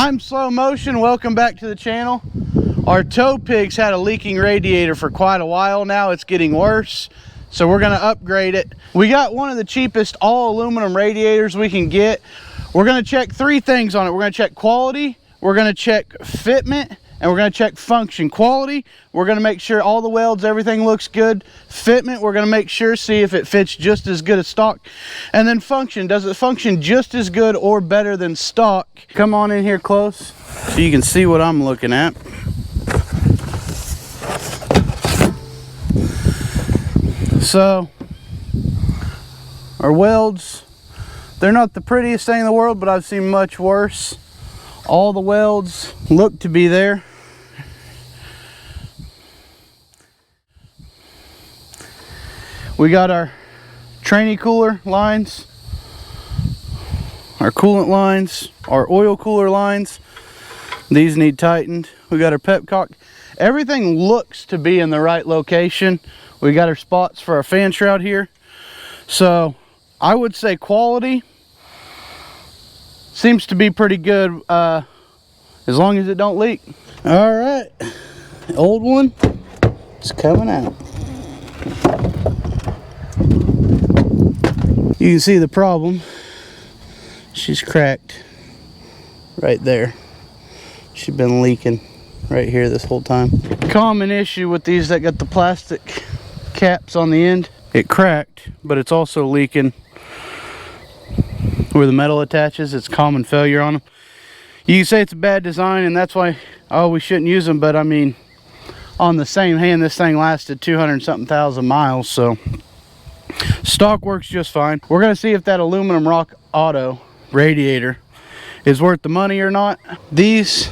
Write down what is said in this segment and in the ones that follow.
I'm Slow Motion, welcome back to the channel. Our tow pig's had a leaking radiator for quite a while now. It's getting worse, so we're gonna upgrade it. We got one of the cheapest all aluminum radiators we can get. We're gonna check three things on it. We're gonna check quality, we're gonna check fitment, and we're gonna check function. Quality, we're gonna make sure all the welds, everything looks good. Fitment, we're gonna make sure, see if it fits just as good as stock. And then function, does it function just as good or better than stock? Come on in here close so you can see what I'm looking at. So, our welds, they're not the prettiest thing in the world, but I've seen much worse. All the welds look to be there. We got our trainee cooler lines, our coolant lines, our oil cooler lines. These need tightened. We got our pepcock. Everything looks to be in the right location. We got our spots for our fan shroud here. So I would say quality seems to be pretty good, as long as it don't leak. All right, the old one is coming out. You can see the problem. She's cracked right there. She's been leaking right here this whole time. Common issue with these that got the plastic caps on the end. It cracked, but it's also leaking where the metal attaches. It's common failure on them. You can say it's a bad design and that's why, oh, we shouldn't use them, but I mean, on the same hand, this thing lasted 200-something thousand miles, so stock works just fine. We're gonna see if that aluminum rock auto radiator is worth the money or not. These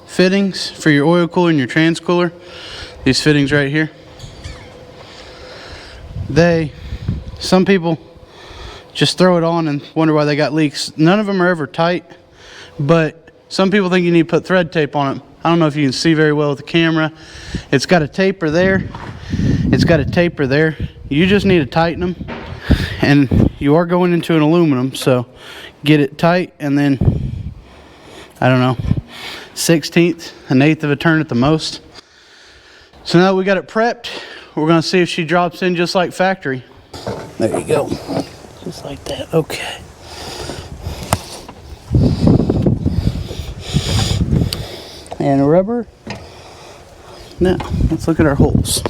fittings for your oil cooler and your trans cooler, these fittings right here, some people just throw it on and wonder why they got leaks. None of them are ever tight, but some people think you need to put thread tape on it. I don't know if you can see very well with the camera. It's got a taper there. It's got a taper there. You just need to tighten them. And you are going into an aluminum, so get it tight and then, I don't know, 1/16, 1/8 of a turn at the most. So now that we got it prepped, we're gonna see if she drops in just like factory. There you go. Just like that. Okay. And rubber. Now, let's look at our holes.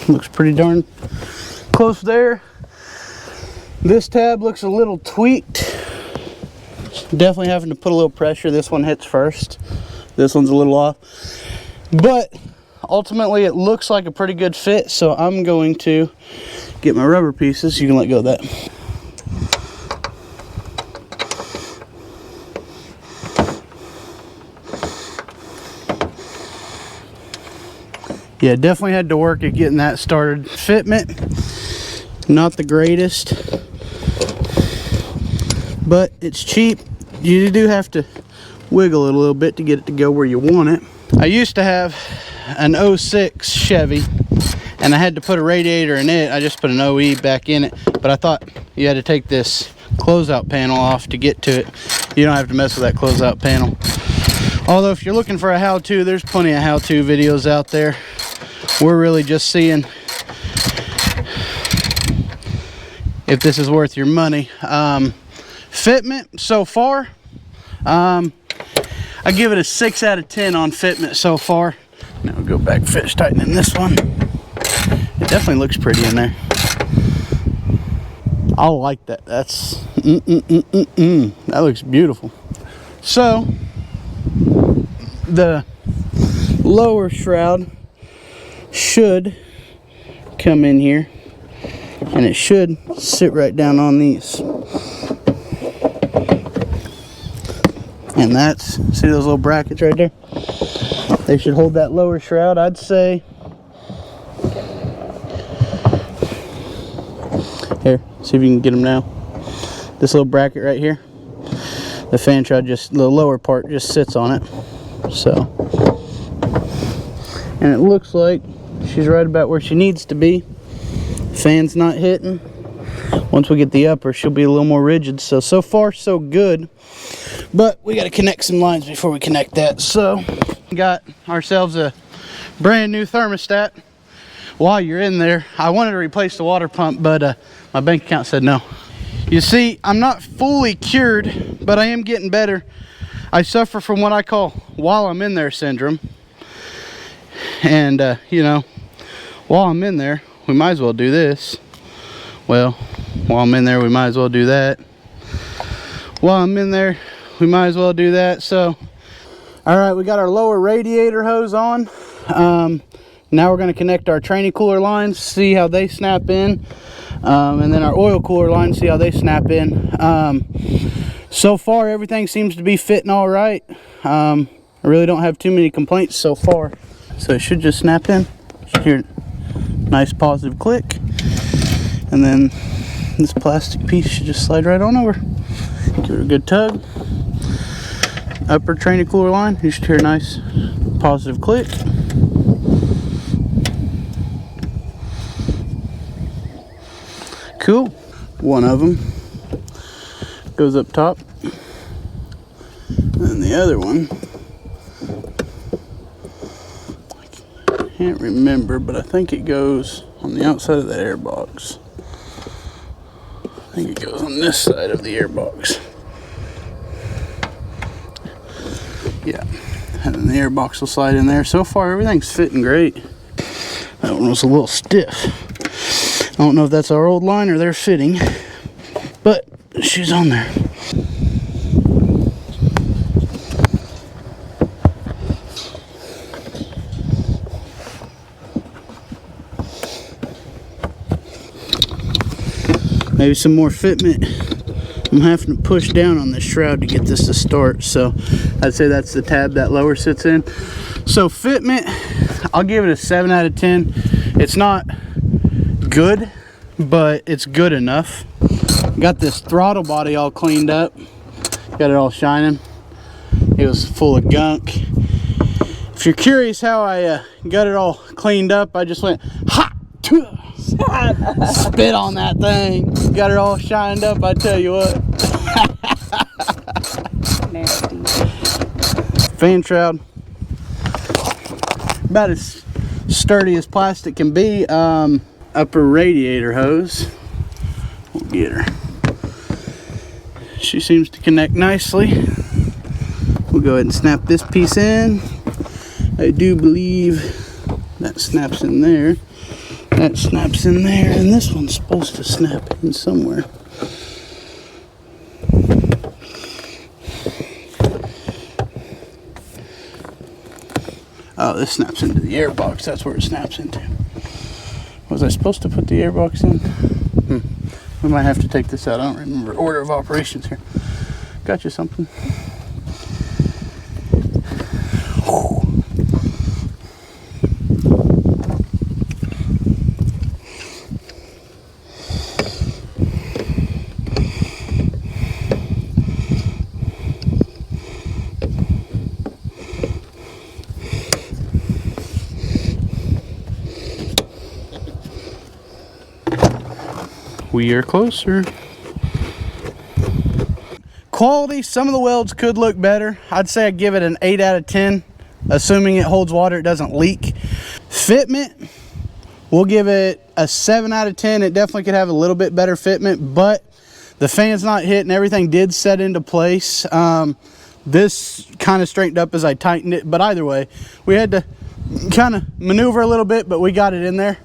Looks pretty darn close there. This tab looks a little tweaked. Definitely having to put a little pressure. This one hits first. This one's a little off. But ultimately it looks like a pretty good fit, so I'm going to get my rubber pieces. You can let go of that. Yeah, definitely had to work at getting that started. Fitment, not the greatest, but it's cheap. You do have to wiggle it a little bit to get it to go where you want it. I used to have an 06 Chevy and I had to put a radiator in it. I just put an OE back in it, but I thought you had to take this closeout panel off to get to it. You don't have to mess with that closeout panel. Although if you're looking for a how-to, there's plenty of how-to videos out there. We're really just seeing if this is worth your money. Fitment so far, I give it a 6 out of 10 on fitment so far. Now we'll go back, finish tightening this one. It definitely looks pretty in there. I like that. That's that looks beautiful. So the lower shroud should come in here and it should sit right down on these. And that's, see those little brackets right there? They should hold that lower shroud. I'd say, here, see if you can get them now. This little bracket right here, the fan shroud, just the lower part just sits on it. So, and it looks like she's right about where she needs to be. Fan's not hitting. Once we get the upper, she'll be a little more rigid. So far so good, but we got to connect some lines before we connect that. So got ourselves a brand new thermostat. While you're in there, I wanted to replace the water pump, but my bank account said no. You see, I'm not fully cured, but I am getting better. I suffer from what I call while I'm in there syndrome. And, you know, while I'm in there, we might as well do this. Well, while I'm in there, we might as well do that. While I'm in there, we might as well do that. So, all right, we got our lower radiator hose on. Now we're going to connect our training cooler lines, see how they snap in. And then our oil cooler lines, see how they snap in. So far, everything seems to be fitting all right. I really don't have too many complaints so far. So it should just snap in. Should hear a nice positive click. And then this plastic piece should just slide right on over. Give it a good tug. Upper training cooler line, you should hear a nice positive click. Cool. One of them goes up top, and the other one, I can't remember, but I think it goes on the outside of the air box. I think it goes on this side of the air box. Yeah, and then the air box will slide in there. So far, everything's fitting great. That one was a little stiff. I don't know if that's our old line or their fitting, but she's on there. Maybe some more fitment. I'm having to push down on this shroud to get this to start, so I'd say that's the tab that lower sits in. So fitment, I'll give it a 7 out of 10. It's not good, but it's good enough. Got this throttle body all cleaned up, got it all shining. It was full of gunk. If you're curious how I got it all cleaned up, I just went ha, spit on that thing, got it all shined up. I tell you what. Nasty. Fan shroud, about as sturdy as plastic can be. Upper radiator hose, we'll get her. She seems to connect nicely. We'll go ahead and snap this piece in. I do believe that snaps in there. That snaps in there, and this one's supposed to snap in somewhere. Oh, this snaps into the air box. That's where it snaps into. Was I supposed to put the air box in? We might have to take this out. I don't remember order of operations here. Got you something. We are closer. Quality, some of the welds could look better. I'd say I'd give it an 8 out of 10, assuming it holds water, it doesn't leak. Fitment, we'll give it a 7 out of 10. It definitely could have a little bit better fitment, but the fan's not hitting. Everything did set into place. This kind of straightened up as I tightened it, but either way, we had to kind of maneuver a little bit, but we got it in there.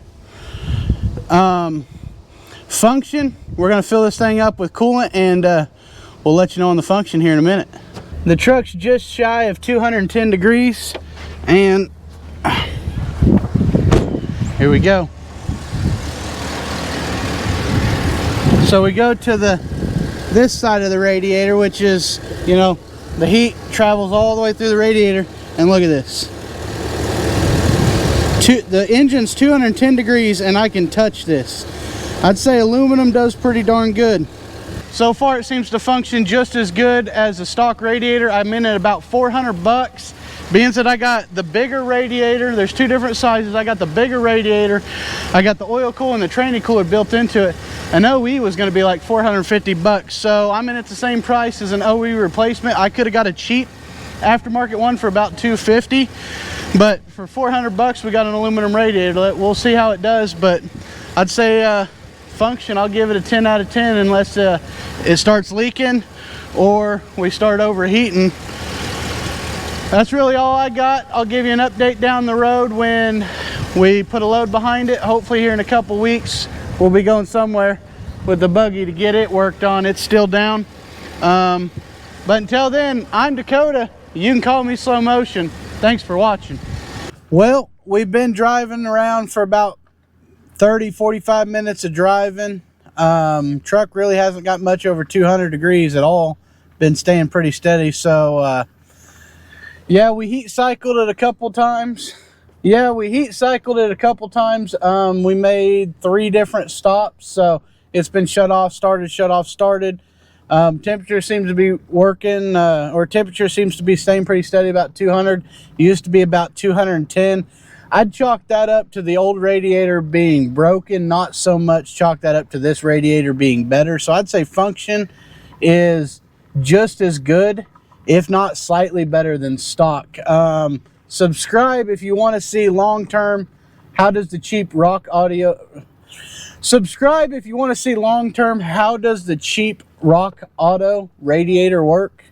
Function, we're going to fill this thing up with coolant, and we'll let you know on the function here in a minute. The truck's just shy of 210 degrees, and here we go. So we go to this side of the radiator, which is, you know, the heat travels all the way through the radiator, and look at this. The engine's 210 degrees, and I can touch this. I'd say aluminum does pretty darn good. So far it seems to function just as good as a stock radiator. I'm in at about 400 bucks. Being that I got the bigger radiator, there's two different sizes. I got the bigger radiator, I got the oil cooler and the training cooler built into it. An OE was going to be like 450 bucks. So I'm in at the same price as an OE replacement. I could have got a cheap aftermarket one for about 250, but for 400 bucks we got an aluminum radiator. We'll see how it does, but I'd say function, I'll give it a 10 out of 10 unless it starts leaking or we start overheating. That's really all I got. I'll give you an update down the road when we put a load behind it. Hopefully here in a couple weeks we'll be going somewhere with the buggy to get it worked on. It's still down. But until then, I'm Dakota. You can call me Slow Motion. Thanks for watching. Well, we've been driving around for about 30-45 minutes of driving. Truck really hasn't got much over 200 degrees at all. Been staying pretty steady. So yeah, we heat cycled it a couple times. We made 3 different stops, so it's been shut off, started, shut off, started. Temperature seems to be working, or temperature seems to be staying pretty steady, about 200. It used to be about 210. I'd chalk that up to the old radiator being broken, not so much chalk that up to this radiator being better. So I'd say function is just as good, if not slightly better than stock. Subscribe if you want to see long-term how does the cheap Rock Auto radiator work.